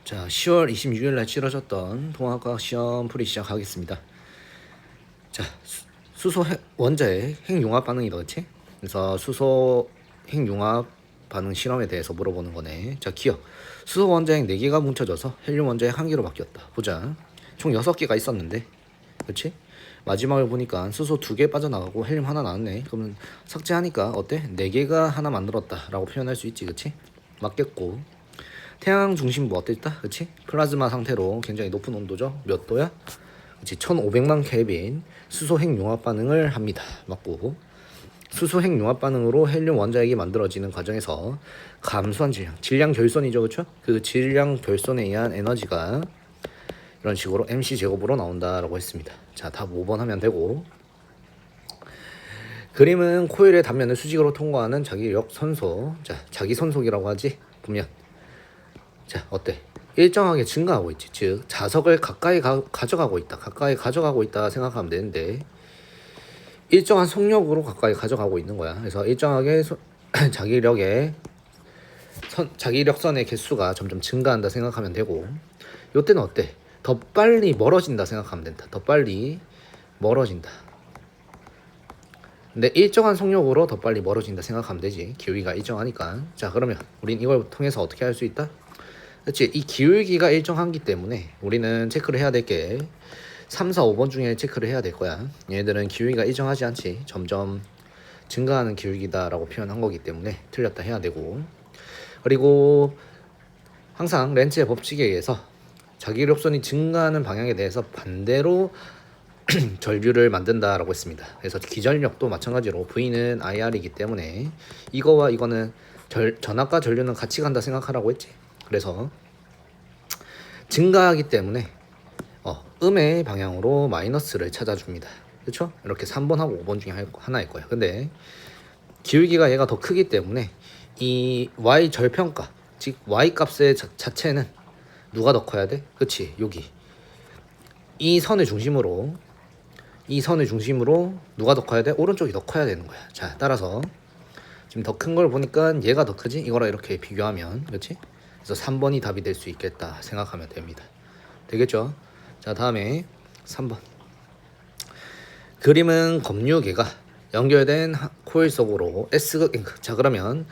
자, 10월 26일 날 치러졌던 통합과학 시험 풀이 시작하겠습니다. 자, 수소 원자의 핵융합 반응이다, 그치? 그래서 수소 핵융합 반응 실험에 대해서 물어보는 거네. 자, 기억. 수소 원자핵 4개가 뭉쳐져서 헬륨 원자핵 1개로 바뀌었다. 보자. 총 6개가 있었는데, 그치? 마지막을 보니까 수소 2개 빠져나가고 헬륨 하나 나왔네. 그러면 삭제하니까 어때? 4개가 하나 만들었다 라고 표현할 수 있지, 그치? 맞겠고, 태양 중심부 어땠다? 그치? 플라즈마 상태로 굉장히 높은 온도죠. 몇 도야? 그치? 1500만 켈빈 수소 핵 융합 반응을 합니다. 맞고, 수소 핵 융합 반응으로 헬륨 원자핵이 만들어지는 과정에서 감소한 질량 결손이죠. 그쵸? 그 질량 결손에 의한 에너지가 이런 식으로 MC 제곱으로 나온다라고 했습니다. 자, 답 5번 하면 되고, 그림은 코일의 단면을 수직으로 통과하는 자기력 선소. 자, 자기 선속이라고 하지? 보면 자, 어때? 일정하게 증가하고 있지. 즉, 자석을 가까이 가져가고 있다. 가까이 가져가고 있다 생각하면 되는데, 일정한 속력으로 가까이 가져가고 있는 거야. 그래서 일정하게 자기력선의 개수가 점점 증가한다 생각하면 되고, 요때는 어때? 더 빨리 멀어진다 생각하면 된다. 더 빨리 멀어진다. 근데 일정한 속력으로 더 빨리 멀어진다 생각하면 되지. 기울기가 일정하니까. 자, 그러면 우린 이걸 통해서 어떻게 할 수 있다? 그렇지. 이 기울기가 일정하기 때문에 우리는 체크를 해야 될 게 3, 4, 5번 중에 체크를 해야 될 거야. 얘네들은 기울기가 일정하지 않지. 점점 증가하는 기울기다라고 표현한 거기 때문에 틀렸다 해야 되고, 그리고 항상 렌츠의 법칙에 의해서 자기력선이 증가하는 방향에 대해서 반대로 절뷰를 만든다라고 했습니다. 그래서 기전력도 마찬가지로 V는 IR이기 때문에 이거와 이거는 전압과 전류는 같이 간다 생각하라고 했지. 그래서 증가하기 때문에 음의 방향으로 마이너스를 찾아줍니다. 그렇죠? 이렇게 3번하고 5번 중에 하나일 거야. 근데 기울기가 얘가 더 크기 때문에 이 y 절편가, 즉 y 값의 자체는 누가 더 커야 돼? 그치? 여기 이 선을 중심으로 누가 더 커야 돼? 오른쪽이 더 커야 되는 거야. 자, 따라서 지금 더 큰 걸 보니까 얘가 더 크지? 이거랑 이렇게 비교하면, 그렇지? 그래서 3번이 답이 될 수 있겠다 생각하면 됩니다. 되겠죠? 자, 다음에 3번. 그림은 검유계가 연결된 코일 속으로 S극 잉크. 자, 그러면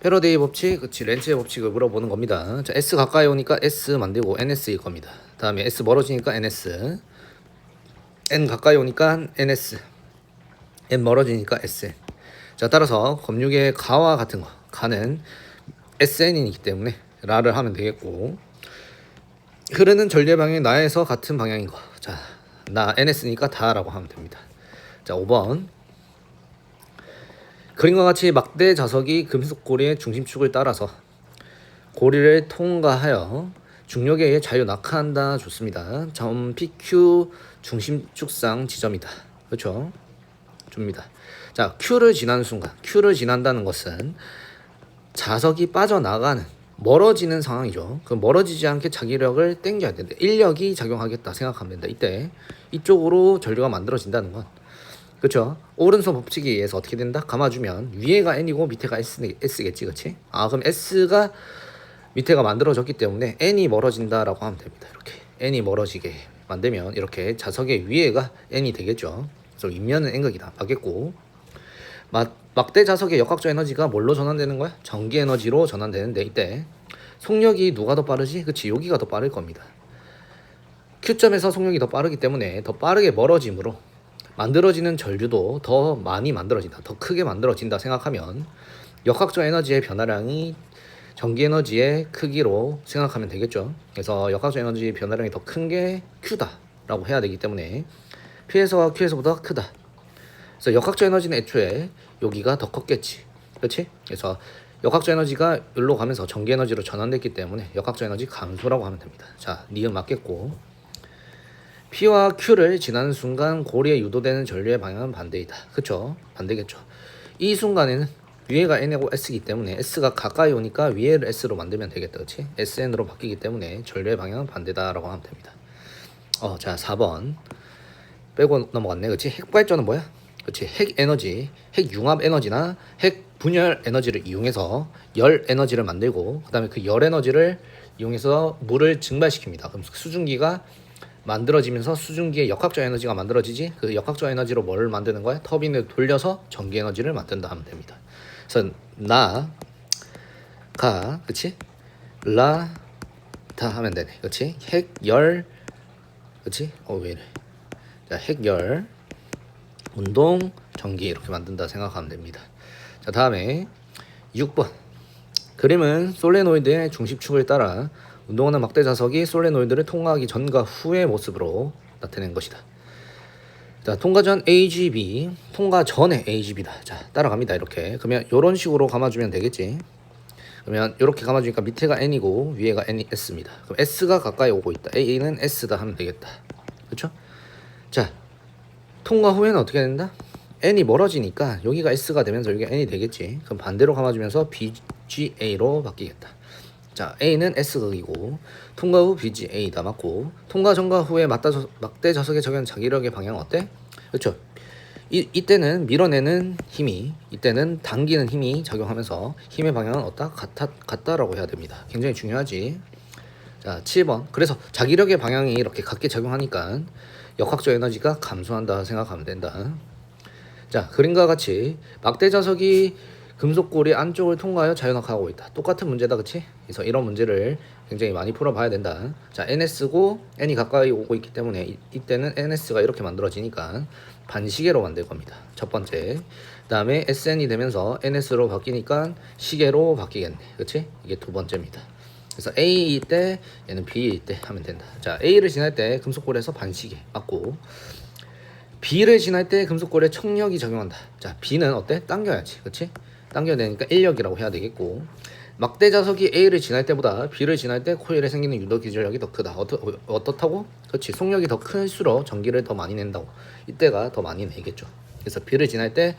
패러데이 법칙, 그치, 렌츠의 법칙을 물어보는 겁니다. 자, S 가까이 오니까 S 만들고 NS일 겁니다. 다음에 S 멀어지니까 NS, N 가까이 오니까 NS, N 멀어지니까 SN. 자, 따라서 검유계의 가와 같은 거, 가는 SN이기 때문에 라를 하면 되겠고, 흐르는 전류의 방향이 나에서 같은 방향인 거. 자, 나 NS니까 다라고 하면 됩니다. 자, 5번. 그림과 같이 막대 자석이 금속 고리의 중심축을 따라서 고리를 통과하여 중력에 의해 자유 낙하한다. 좋습니다. 점 PQ 중심축상 지점이다. 그렇죠? 줍니다. 자, Q를 지나는 순간, Q를 지난다는 것은 자석이 빠져나가는, 멀어지는 상황이죠. 그 멀어지지 않게 자기력을 땡겨야 된다. 인력이 작용하겠다 생각하면 된다. 이때 이쪽으로 전류가 만들어진다는 건, 그렇죠? 오른손 법칙에 의해서 어떻게 된다? 감아주면 위에가 N이고 밑에가 S겠지, 그렇지? 아, 그럼 S가 밑에가 만들어졌기 때문에 N이 멀어진다라고 하면 됩니다. 이렇게 N이 멀어지게 만들면 이렇게 자석의 위에가 N이 되겠죠. 그래서 윗면은 N극이다. 맞겠고, 막대 자석의 역학적 에너지가 뭘로 전환되는 거야? 전기 에너지로 전환되는데, 이때 속력이 누가 더 빠르지? 그치, 여기가 더 빠를 겁니다. Q점에서 속력이 더 빠르기 때문에 더 빠르게 멀어짐으로 만들어지는 전류도 더 많이 만들어진다, 더 크게 만들어진다 생각하면 역학적 에너지의 변화량이 전기 에너지의 크기로 생각하면 되겠죠. 그래서 역학적 에너지의 변화량이 더 큰 게 Q다 라고 해야 되기 때문에 P에서가 Q에서보다 크다. 그래서 역학적 에너지는 애초에 여기가 더 컸겠지, 그렇지? 그래서 역학적 에너지가 여기로 가면서 전기 에너지로 전환됐기 때문에 역학적 에너지 감소라고 하면 됩니다. 자, 니은 맞겠고, P와 Q를 지나는 순간 고리에 유도되는 전류의 방향은 반대이다. 그쵸? 반대겠죠. 이 순간에는 위에가 N이고 S이기 때문에 S가 가까이 오니까 위에를 S로 만들면 되겠다. 그치? SN으로 바뀌기 때문에 전류의 방향은 반대다라고 하면 됩니다. 자, 4번 빼고 넘어갔네. 그치? 핵발전은 뭐야? 그렇지. 핵 에너지, 핵 융합 에너지나 핵 분열 에너지를 이용해서 열 에너지를 만들고 그다음에 그 열 에너지를 이용해서 물을 증발시킵니다. 그럼 수증기가 만들어지면서 수증기의 역학적 에너지가 만들어지지. 그 역학적 에너지로 뭘 만드는 거야? 터빈을 돌려서 전기 에너지를 만든다 하면 됩니다. 그래서 그치? 다 하면 되네. 그치? 핵, 열, 그치? 왜 이래? 자, 핵, 열, 운동, 전기 이렇게 만든다 생각하면 됩니다. 자, 다음에 6번. 그림은 솔레노이드의 중심축을 따라 운동하는 막대 자석이 솔레노이드를 통과하기 전과 후의 모습으로 나타낸 것이다. 자, 통과 전 AGB, 통과 전에 AGB다. 자, 따라갑니다. 이렇게. 그러면 이런 식으로 감아주면 되겠지. 그러면 이렇게 감아주니까 밑에가 N이고 위에가 S입니다. 그럼 S가 가까이 오고 있다. A는 S다 하면 되겠다. 그렇죠? 자, 통과 후에는 어떻게 된다? N이 멀어지니까 여기가 S가 되면서 여기가 N이 되겠지. 그럼 반대로 감아주면서 BGA로 바뀌겠다. 자, A는 S극이고 통과 후 BGA다 맞고 통과 전과 후에 막대 자석에 적용한 자기력의 방향은 어때? 그렇죠? 이때는 밀어내는 힘이 이때는 당기는 힘이 작용하면서 힘의 방향은 어따? 같다라고 해야 됩니다. 굉장히 중요하지. 자, 7번. 그래서 자기력의 방향이 이렇게 같게 작용하니까 역학적 에너지가 감소한다 생각하면 된다. 자, 그림과 같이 막대 자석이 금속고리 안쪽을 통과하여 자연학하고 있다. 똑같은 문제다, 그치? 그래서 이런 문제를 굉장히 많이 풀어봐야 된다. 자, NS고 N이 가까이 오고 있기 때문에 이때는 NS가 이렇게 만들어지니까 반시계로 만들 겁니다. 첫 번째. 그 다음에 SN이 되면서 NS로 바뀌니까 시계로 바뀌겠네. 그치? 이게 두 번째입니다. 그래서 A일 때 얘는 B일 때 하면 된다. 자, A를 지날 때 금속고리에서 반시계 맞고 B를 지날 때 금속고리에 청력이 작용한다. 자, B는 어때? 당겨야지. 그치? 당겨야 되니까 인력이라고 해야 되겠고 막대 자석이 A를 지날 때보다 B를 지날 때 코일에 생기는 유도 기절력이 더 크다. 어떻다고? 그렇지. 속력이 더 클수록 전기를 더 많이 낸다고. 이때가 더 많이 내겠죠. 그래서 B를 지날 때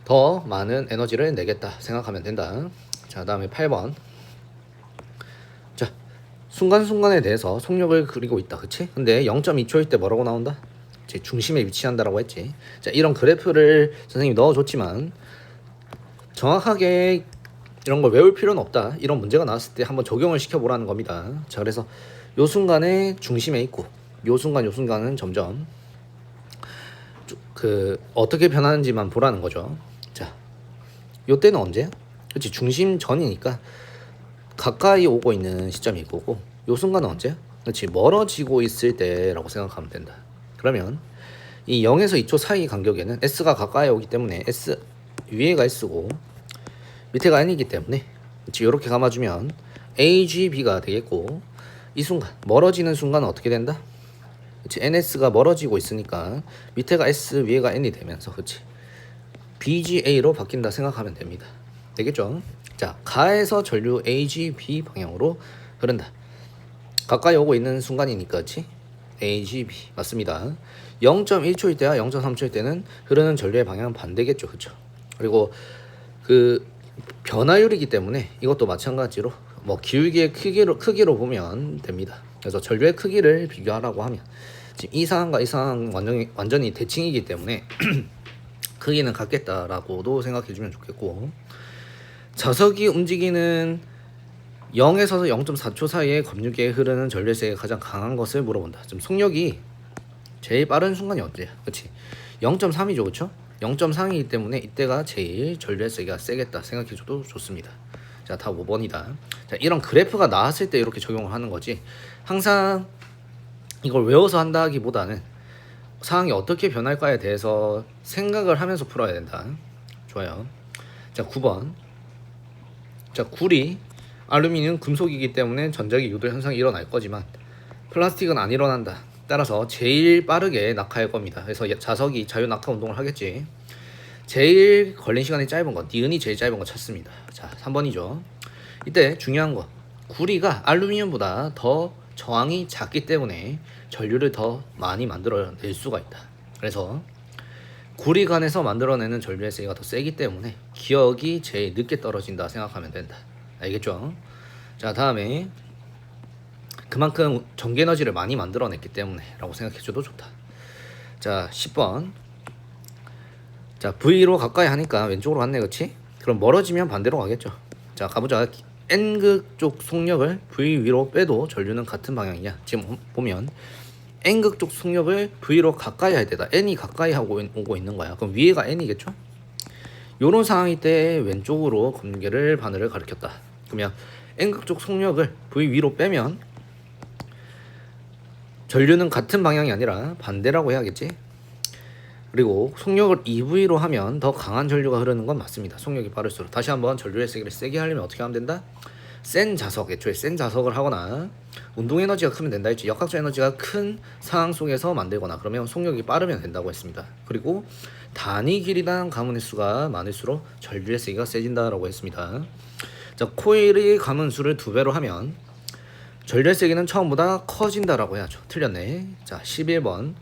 더 많은 에너지를 내겠다 생각하면 된다. 자, 다음에 8번. 자, 순간순간에 대해서 속력을 그리고 있다. 그치? 근데 0.2초일 때 뭐라고 나온다? 제 중심에 위치한다라고 했지. 자, 이런 그래프를 선생님이 넣어줬지만 정확하게 이런 걸 외울 필요는 없다. 이런 문제가 나왔을 때 한번 적용을 시켜보라는 겁니다. 자, 그래서 요 순간에 중심에 있고 요 순간은 점점 어떻게 변하는지만 보라는 거죠. 자, 요 때는 언제야? 그렇지, 중심 전이니까 가까이 오고 있는 시점이 거고 요 순간은 언제야? 그렇지, 멀어지고 있을 때라고 생각하면 된다. 그러면 이 0에서 2초 사이 간격에는 S가 가까이 오기 때문에 S 위에가 S고 밑에가 N이기 때문에 이렇게 감아주면 AGB가 되겠고 이 순간 멀어지는 순간은 어떻게 된다? 그치, NS가 멀어지고 있으니까 밑에가 S 위에가 N이 되면서 그치 BGA로 바뀐다 생각하면 됩니다. 되겠죠? 자, 가에서 전류 AGB 방향으로 흐른다. 가까이 오고 있는 순간이니까 그치? AGB 맞습니다. 0.1초일 때와 0.3초일 때는 흐르는 전류의 방향은 반대겠죠. 그쵸? 그리고 그 변화율이기 때문에 이것도 마찬가지로 뭐 기울기의 크기로 보면 됩니다. 그래서 전류의 크기를 비교하라고 하면 지금 이 상황과 이 상황 완전히 대칭이기 때문에 크기는 같겠다라고도 생각해주면 좋겠고 자석이 움직이는 0에서 0.4초 사이에 검유기에 흐르는 전류의 세기가 가장 강한 것을 물어본다. 지금 속력이 제일 빠른 순간이 언제야? 그렇지? 0.3이죠, 그렇죠? 0.3이기 때문에 이때가 제일 전류의 세기가 세겠다 생각해줘도 좋습니다. 자, 다 5번이다. 자, 이런 그래프가 나왔을 때 이렇게 적용을 하는 거지 항상 이걸 외워서 한다기보다는 상황이 어떻게 변할까에 대해서 생각을 하면서 풀어야 된다. 좋아요. 자, 9번. 자, 구리, 알루미늄, 금속이기 때문에 전자기 유도 현상이 일어날 거지만 플라스틱은 안 일어난다. 따라서 제일 빠르게 낙하할 겁니다. 그래서 자석이 자유 낙하 운동을 하겠지. 제일 걸린 시간이 짧은 건 니은이 제일 짧은 거 찾습니다. 자, 3번이죠. 이때 중요한 거 구리가 알루미늄보다 더 저항이 작기 때문에 전류를 더 많이 만들어낼 수가 있다. 그래서 구리관에서 만들어내는 전류의 세기가 더 세기 때문에 기억이 제일 늦게 떨어진다 생각하면 된다. 알겠죠? 자, 다음에 그만큼 전기 에너지를 많이 만들어냈기 때문에 라고 생각해줘도 좋다. 자, 10번. 자, V로 가까이 하니까 왼쪽으로 갔네, 그치? 그럼 멀어지면 반대로 가겠죠. 자, 가보자. N극 쪽 속력을 V 위로 빼도 전류는 같은 방향이냐. 지금 보면 N극 쪽 속력을 V로 가까이 할 때다. N이 가까이 하고 오고 있는 거야. 그럼 위에가 N이겠죠? 요런 상황일 때 왼쪽으로 검계를 바늘을 가리켰다. 그러면 N극 쪽 속력을 V 위로 빼면 전류는 같은 방향이 아니라 반대라고 해야겠지. 그리고 속력을 EV로 하면 더 강한 전류가 흐르는 건 맞습니다. 속력이 빠를수록. 다시 한번 전류의 세기를 세게 하려면 어떻게 하면 된다? 센 자석, 애초에 센 자석을 하거나 운동 에너지가 크면 된다 했지. 역학적 에너지가 큰 상황 속에서 만들거나 그러면 속력이 빠르면 된다고 했습니다. 그리고 단위 길이당 가문 횟수가 많을수록 전류의 세기가 세진다라고 했습니다. 자, 코일의 가문 수를 2배로 하면 전류의 세기는 처음보다 커진다라고 해야죠. 틀렸네. 자, 11번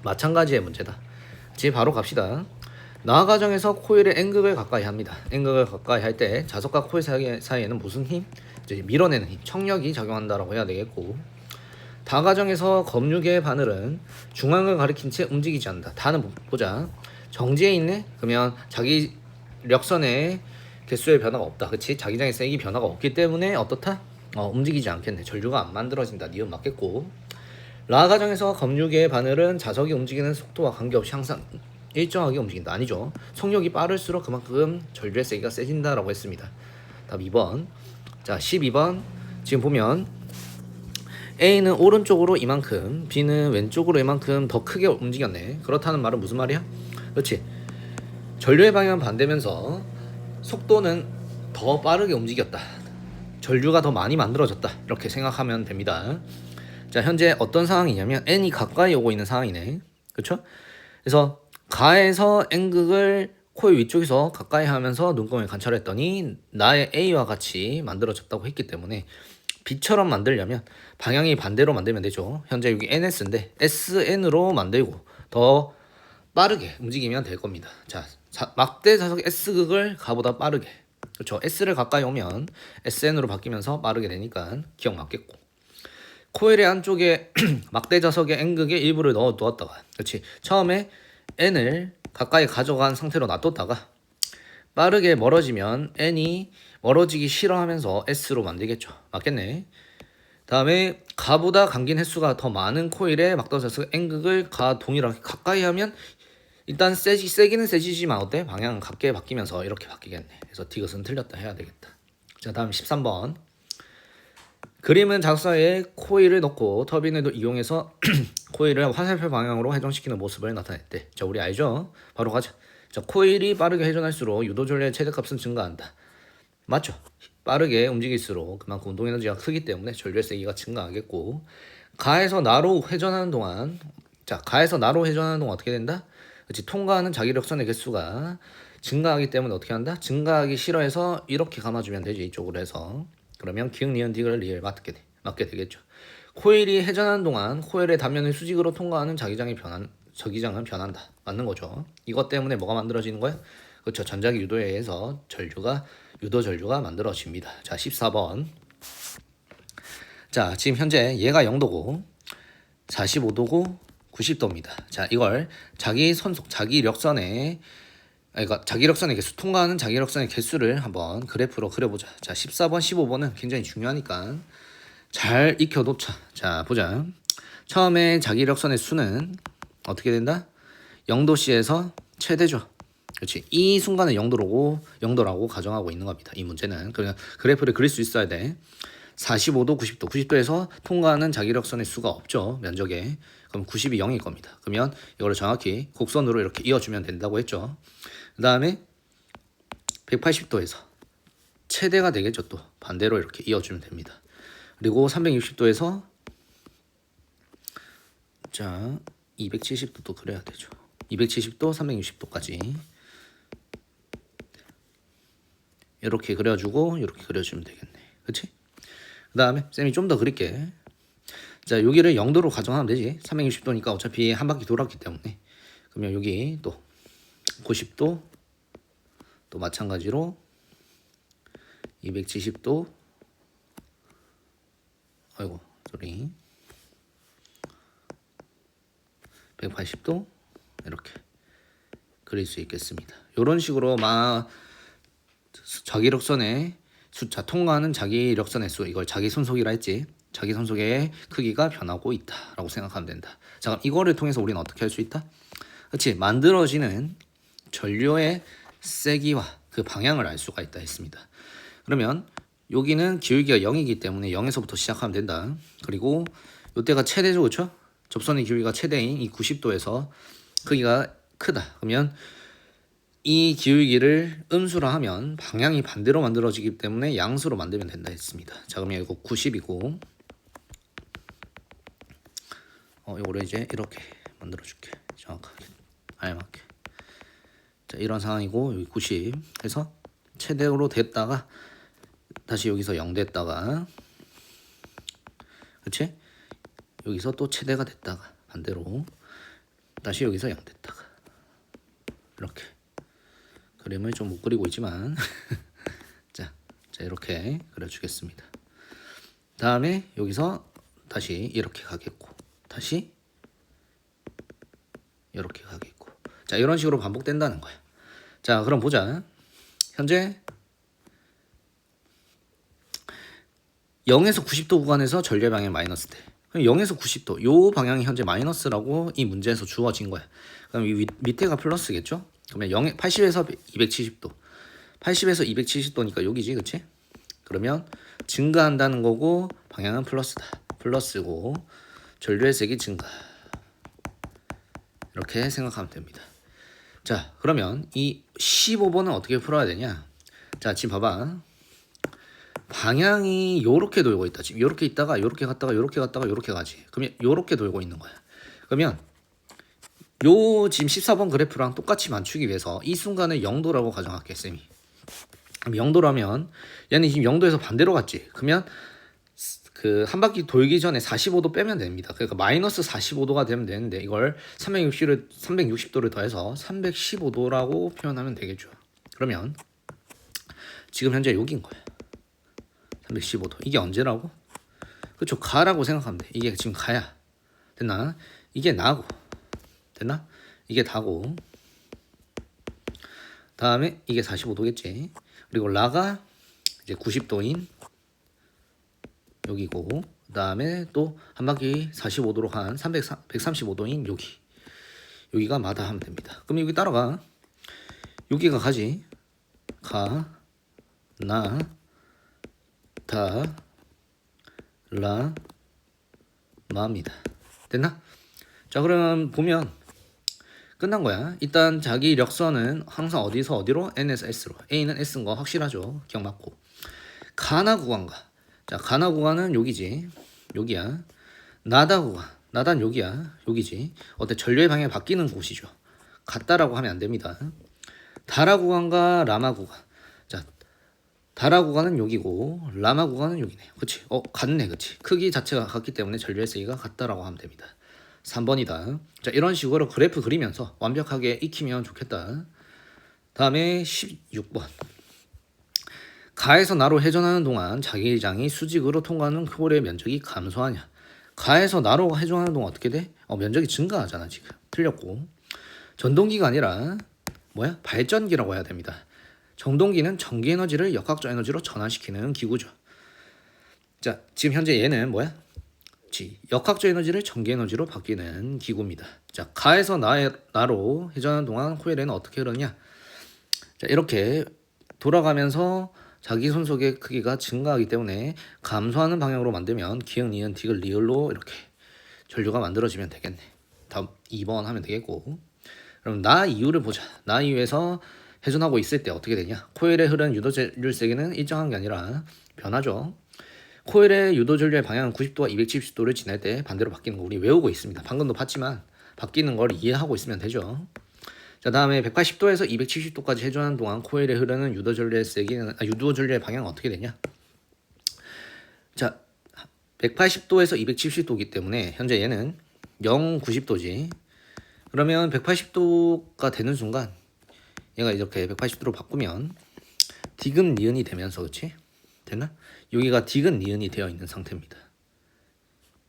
마찬가지의 문제다. 지금 바로 갑시다. 나화 과정에서 코일의 N극을 가까이 합니다. N극을 가까이 할 때 자석과 코일 사이에는 무슨 힘? 이제 밀어내는 힘, 청력이 작용한다라고 해야 되겠고, 다 과정에서 검유계의 바늘은 중앙을 가리킨 채 움직이지 않는다. 다는 보자. 정지해 있네? 그러면 자기 력선의 개수의 변화가 없다. 그치? 자기장의 세기 변화가 없기 때문에 어떻다? 움직이지 않겠네. 전류가 안 만들어진다. 니은 맞겠고, 라 과정에서 검유계의 바늘은 자석이 움직이는 속도와 관계없이 항상 일정하게 움직인다. 아니죠. 속력이 빠를수록 그만큼 전류의 세기가 세진다라고 했습니다. 답 2번. 자, 12번. 지금 보면 A는 오른쪽으로 이만큼, B는 왼쪽으로 이만큼 더 크게 움직였네. 그렇다는 말은 무슨 말이야? 그렇지. 전류의 방향은 반대면서 속도는 더 빠르게 움직였다. 전류가 더 많이 만들어졌다. 이렇게 생각하면 됩니다. 자, 현재 어떤 상황이냐면 N이 가까이 오고 있는 상황이네. 그렇죠? 그래서 가에서 N극을 코일 위쪽에서 가까이 하면서 눈금을 관찰했더니 나의 A와 같이 만들어졌다고 했기 때문에 B처럼 만들려면 방향이 반대로 만들면 되죠. 현재 여기 NS인데 SN으로 만들고 더 빠르게 움직이면 될 겁니다. 자, 막대 자석 S극을 가보다 빠르게. 그렇죠. S를 가까이 오면 SN으로 바뀌면서 빠르게 되니까 기억 맞겠고. 코일의 안쪽에 막대 자석의 N극의 일부를 넣어 두었다가, 그렇지. 처음에 N을 가까이 가져간 상태로 놔뒀다가 빠르게 멀어지면 N이 멀어지기 싫어하면서 S로 만들겠죠. 맞겠네. 다음에 가보다 감긴 횟수가 더 많은 코일의 막대 자석 N극을 가 동일하게 가까이 하면 일단 세기는 세지지만 어때? 방향은 같게 바뀌면서 이렇게 바뀌겠네. 그래서 디귿은 틀렸다 해야 되겠다. 자, 다음 13번. 그림은 작사에 코일을 넣고 터빈을 이용해서 코일을 화살표 방향으로 회전시키는 모습을 나타냈대. 자, 우리 알죠? 바로 가자. 자, 코일이 빠르게 회전할수록 유도 전류의 최대값은 증가한다. 맞죠? 빠르게 움직일수록 그만큼 운동 에너지가 크기 때문에 전류의 세기가 증가하겠고, 가에서 나로 회전하는 동안, 자, 가에서 나로 회전하는 동안 어떻게 된다? 그렇지. 통과하는 자기력선의 개수가 증가하기 때문에 어떻게 한다? 증가하기 싫어해서 이렇게 감아주면 되지. 이쪽으로 해서. 그러면 기역, 니은, 디귿을 리을 맞게 되겠죠. 코일이 회전하는 동안 코일의 단면을 수직으로 통과하는 저기장은 변한다. 맞는 거죠. 이것 때문에 뭐가 만들어지는 거야? 그렇죠. 전자기 유도에 의해서 유도 전류가 만들어집니다. 자, 14번. 자, 지금 현재 얘가 0도고 45도고 90도입니다. 자, 이걸 자기 력선의 개수, 통과하는 자기 력선의 개수를 한번 그래프로 그려보자. 자, 14번, 15번은 굉장히 중요하니까 잘 익혀놓자. 자, 보자. 처음에 자기 력선의 수는 어떻게 된다? 0도씨에서 최대죠. 그렇지. 이 순간은 0도라고 가정하고 있는 겁니다. 이 문제는. 그냥 그래프를 그릴 수 있어야 돼. 45도, 90도에서 통과하는 자기력선의 수가 없죠. 면적에. 그럼 90이 0일 겁니다. 그러면 이거를 정확히 곡선으로 이렇게 이어주면 된다고 했죠. 그 다음에 180도에서 최대가 되겠죠. 또 반대로 이렇게 이어주면 됩니다. 그리고 360도에서 자 270도도 그려야 되죠. 270도, 360도까지 이렇게 그려주고 이렇게 그려주면 되겠네. 그치? 그 다음에 쌤이 좀 더 그릴게. 자, 여기를 0도로 가정하면 되지. 360도니까 어차피 한 바퀴 돌았기 때문에. 그러면 여기 또 90도 또 마찬가지로 270도 아이고 소리 180도 이렇게 그릴 수 있겠습니다. 이런 식으로 막 자기 이력선의 숫자 통과하는 자기 이력선의 수, 이걸 자기 손속이라 했지. 자기 손속의 크기가 변하고 있다라고 생각하면 된다. 자, 그럼 이거를 통해서 우리는 어떻게 할 수 있다? 그렇지, 만들어지는 전류의 세기와 그 방향을 알 수가 있다 했습니다. 그러면 여기는 기울기가 0이기 때문에 0에서부터 시작하면 된다. 그리고 이때가 최대죠, 그렇죠? 접선의 기울기가 최대인 이 90도에서 크기가 크다. 그러면 이 기울기를 음수로 하면 방향이 반대로 만들어지기 때문에 양수로 만들면 된다 했습니다. 자, 그러면 이거 90이고 이거를 이제 이렇게 만들어줄게. 정확하게 알맞게. 자, 이런 상황이고 여기 90 해서 최대로 됐다가 다시 여기서 0 됐다가, 그렇지? 여기서 또 최대가 됐다가 반대로 다시 여기서 0 됐다가 이렇게. 그림을 좀 못 그리고 있지만 자 이렇게 그려주겠습니다. 다음에 여기서 다시 이렇게 가겠고 다시 이렇게 가겠고, 자 이런 식으로 반복된다는 거야. 자, 그럼 보자. 현재 0에서 90도 구간에서 전류의 방향이 마이너스 돼. 그럼 0에서 90도 요 방향이 현재 마이너스라고 이 문제에서 주어진 거야. 그럼 이 밑에가 플러스겠죠? 그러면 80에서 270도 80에서 270도니까 여기지, 그치? 그러면 증가한다는 거고 방향은 플러스다. 플러스고 전류의 색이 증가. 이렇게 생각하면 됩니다. 자, 그러면 이 15번은 어떻게 풀어야 되냐? 자, 지금 봐봐. 방향이 요렇게 돌고 있다. 지금 요렇게 있다가 요렇게 갔다가 요렇게 갔다가 요렇게 가지. 그러면 요렇게 돌고 있는 거야. 그러면 요 지금 14번 그래프랑 똑같이 맞추기 위해서 이 순간을 0도라고 가정할게, 쌤이. 그럼 0도라면 얘는 지금 0도에서 반대로 갔지. 그러면 그 한 바퀴 돌기 전에 45도 빼면 됩니다. 그러니까 마이너스 45도가 되면 되는데 이걸 360도를 더해서 315도라고 표현하면 되겠죠. 그러면 지금 현재 여기인 거야. 315도. 이게 언제라고? 그렇죠. 가라고 생각하면 돼. 이게 지금 가야. 됐나? 이게 나고. 됐나? 이게 다고. 다음에 이게 45도겠지. 그리고 라가 이제 90도인 여기고, 그 다음에 또 한 바퀴 45도로 한 135도인 여기가 마다 하면 됩니다. 그럼 여기 따라가. 여기가 가지. 가, 나, 다, 라, 마입니다. 됐나? 자, 그러면 보면 끝난 거야. 일단 자기 이력선은 항상 어디서 어디로? N에서 S로. A는 S인 거 확실하죠? 기억 맞고. 가나 구간가. 자, 가나 구간은 여기지. 여기야. 나다 구간. 나단 여기야. 여기지. 어때? 전류의 방향이 바뀌는 곳이죠. 같다라고 하면 안 됩니다. 다라 구간과 라마 구간. 자, 다라 구간은 여기고 라마 구간은 여기네요. 그치? 같네. 그치? 크기 자체가 같기 때문에 전류의 세기가 같다라고 하면 됩니다. 3번이다. 자, 이런 식으로 그래프 그리면서 완벽하게 익히면 좋겠다. 다음에 16번. 가에서 나로 회전하는 동안 자기장이 수직으로 통과하는 홀의 면적이 감소하냐. 가에서 나로 회전하는 동안 어떻게 돼? 면적이 증가하잖아 지금. 틀렸고. 전동기가 아니라 뭐야? 발전기라고 해야 됩니다. 전동기는 전기 에너지를 역학적 에너지로 전환시키는 기구죠. 자, 지금 현재 얘는 뭐야? 역학적 에너지를 전기 에너지로 바뀌는 기구입니다. 자, 가에서 나로 회전하는 동안 코일에는 어떻게 흐르냐? 자, 이렇게 돌아가면서 자기 손속의 크기가 증가하기 때문에 감소하는 방향으로 만들면 기역, 니은, 디귿, 리을로 이렇게 전류가 만들어지면 되겠네. 다음 2번 하면 되겠고. 그럼 나 이유를 보자. 나 이유에서 회전하고 있을 때 어떻게 되냐? 코일에 흐르는 유도전류 세기는 일정한 게 아니라 변하죠. 코일의 유도전류의 방향은 90도와 270도를 지날 때 반대로 바뀌는 거 우리 외우고 있습니다. 방금도 봤지만 바뀌는 걸 이해하고 있으면 되죠. 자, 다음에 180도에서 270도까지 회전하는 동안 코일에 흐르는 유도전류의 세기는 유도전류의 방향은 어떻게 되냐? 자, 180도에서 270도이기 때문에 현재 얘는 0, 90도지. 그러면 180도가 되는 순간 얘가 이렇게 180도로 바꾸면 디귿, 니은이 되면서, 그렇지? 됐나? 여기가 디귿, 니은이 되어 있는 상태입니다.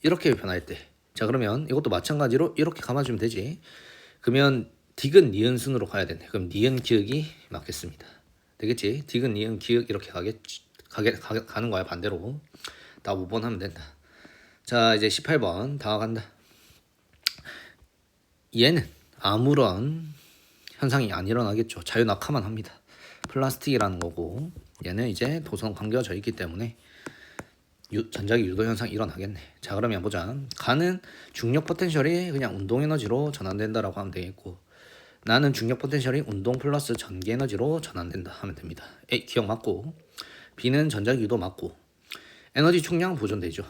이렇게 변할 때. 자, 그러면 이것도 마찬가지로 이렇게 감아주면 되지. 그러면 디귿 니은 순으로 가야 되네. 그럼 니은 기억이 맞겠습니다. 되겠지? 디귿 니은 기억 이렇게 가는 거야 반대로. 다 5번 하면 된다. 자 이제 18번 다가간다. 얘는 아무런 현상이 안 일어나겠죠. 자유낙하만 합니다. 플라스틱이라는 거고 얘는 이제 도성 감겨져 있기 때문에 전자기 유도 현상이 일어나겠네. 자 그러면 보자. 가는 중력 포텐셜이 그냥 운동 에너지로 전환된다라고 하면 되겠고 나는 중력 포텐셜이 운동 플러스 전기 에너지로 전환된다 하면 됩니다. A 기억 맞고 B는 전자기 유도 맞고 에너지 총량 보존되죠.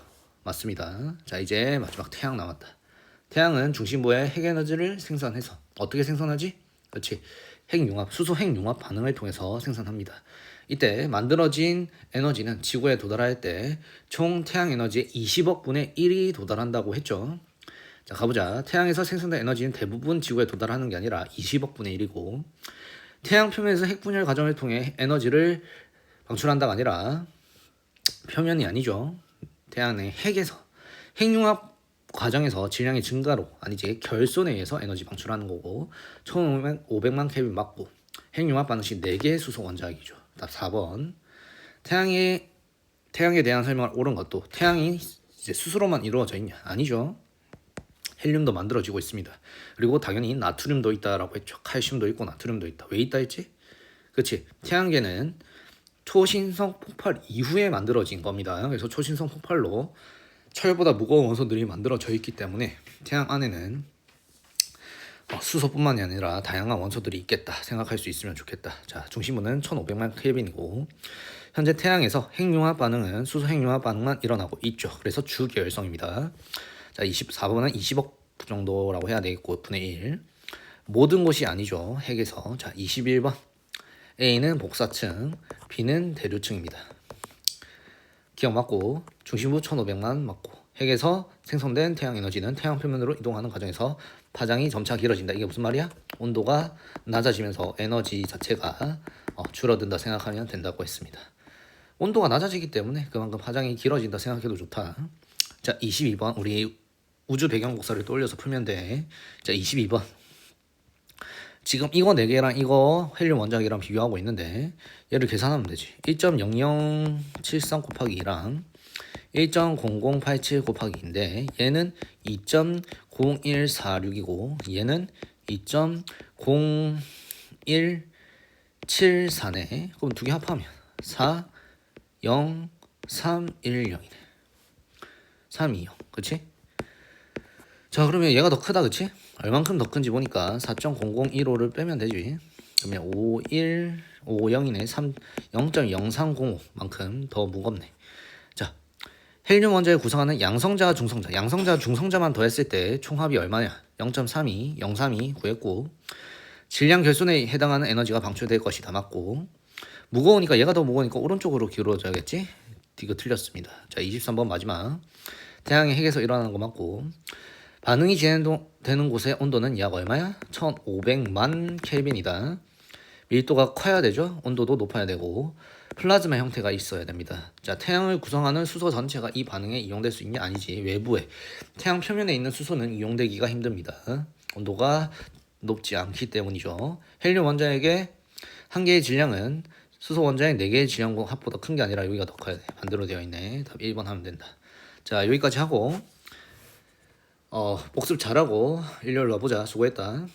맞습니다. 자 이제 마지막 태양 남았다. 태양은 중심부에 핵 에너지를 생산해서 어떻게 생산하지? 그렇지. 핵융합, 수소 핵융합 반응을 통해서 생산합니다. 이때 만들어진 에너지는 지구에 도달할 때 총 태양 에너지의 20억 분의 1이 도달한다고 했죠. 자 가보자. 태양에서 생성된 에너지는 대부분 지구에 도달하는 게 아니라 20억 분의 1이고 태양 표면에서 핵 분열 과정을 통해 에너지를 방출한다가 아니라 표면이 아니죠. 태양의 핵에서 핵융합 과정에서 질량의 증가로 아니지 결손에 의해서 에너지 방출하는 거고 1500만 켈빈 맞고 핵융합 반응 시 4개의 수소 원자핵이죠. 답 4번. 태양에 대한 설명을 옳은 것도 태양이 이제 수소로만 이루어져 있냐? 아니죠. 헬륨도 만들어지고 있습니다. 그리고 당연히 나트륨도 있다라고 했죠. 칼슘도 있고 나트륨도 있다. 왜 있다 했지? 그렇지. 태양계는 초신성 폭발 이후에 만들어진 겁니다. 그래서 초신성 폭발로 철보다 무거운 원소들이 만들어져 있기 때문에 태양 안에는 수소뿐만이 아니라 다양한 원소들이 있겠다 생각할 수 있으면 좋겠다. 자 중심부는 1500만 켈빈이고 현재 태양에서 핵융합 반응은 수소 핵융합 반응만 일어나고 있죠. 그래서 주계열성입니다. 자 24번은 20억 정도라고 해야 되겠고 분의 1 모든 곳이 아니죠. 핵에서. 자 21번 A는 복사층 B는 대류층입니다. 기억 맞고 중심부 1500만 맞고 핵에서 생성된 태양 에너지는 태양 표면으로 이동하는 과정에서 파장이 점차 길어진다. 이게 무슨 말이야? 온도가 낮아지면서 에너지 자체가 줄어든다 생각하면 된다고 했습니다. 온도가 낮아지기 때문에 그만큼 파장이 길어진다 생각해도 좋다. 자 22번 우리 우주 배경 복사를 떠올려서 풀면 돼. 자 22번 지금 이거 4개랑 이거 헬륨 원자핵이랑 비교하고 있는데 얘를 계산하면 되지. 1.0073 곱하기 2랑 1.0087 곱하기 2인데 얘는 2.0146이고 얘는 2.0174네. 그럼 두 개 합하면 4, 0, 3, 1, 0이네. 3, 2, 0. 그치? 자 그러면 얘가 더 크다 그치? 얼만큼 더 큰지 보니까 4.0015를 빼면 되지. 그러면 50이네. 0.0305만큼 더 무겁네. 자 헬륨 원자를 구성하는 양성자와 중성자. 양성자와 중성자만 더했을 때 총합이 얼마냐? 0.32, 032 구했고 질량 결손에 해당하는 에너지가 방출될 것이다. 맞고 무거우니까 얘가 더 무거우니까 오른쪽으로 기울어져야겠지? 이거 틀렸습니다. 자 23번 마지막 태양의 핵에서 일어나는 거 맞고 반응이 진행되는 곳의 온도는 약 얼마야? 1500만 켈빈이다. 밀도가 커야 되죠. 온도도 높아야 되고 플라즈마 형태가 있어야 됩니다. 자 태양을 구성하는 수소 전체가 이 반응에 이용될 수 있냐? 아니지. 외부에 태양 표면에 있는 수소는 이용되기가 힘듭니다. 온도가 높지 않기 때문이죠. 헬륨 원자핵의 한 개의 질량은 수소 원자핵 4개의 질량 합보다 큰 게 아니라 여기가 더 커야 돼. 반대로 되어 있네. 답 1번 하면 된다. 자 여기까지 하고 복습 잘하고 일요일 와보자. 수고했다.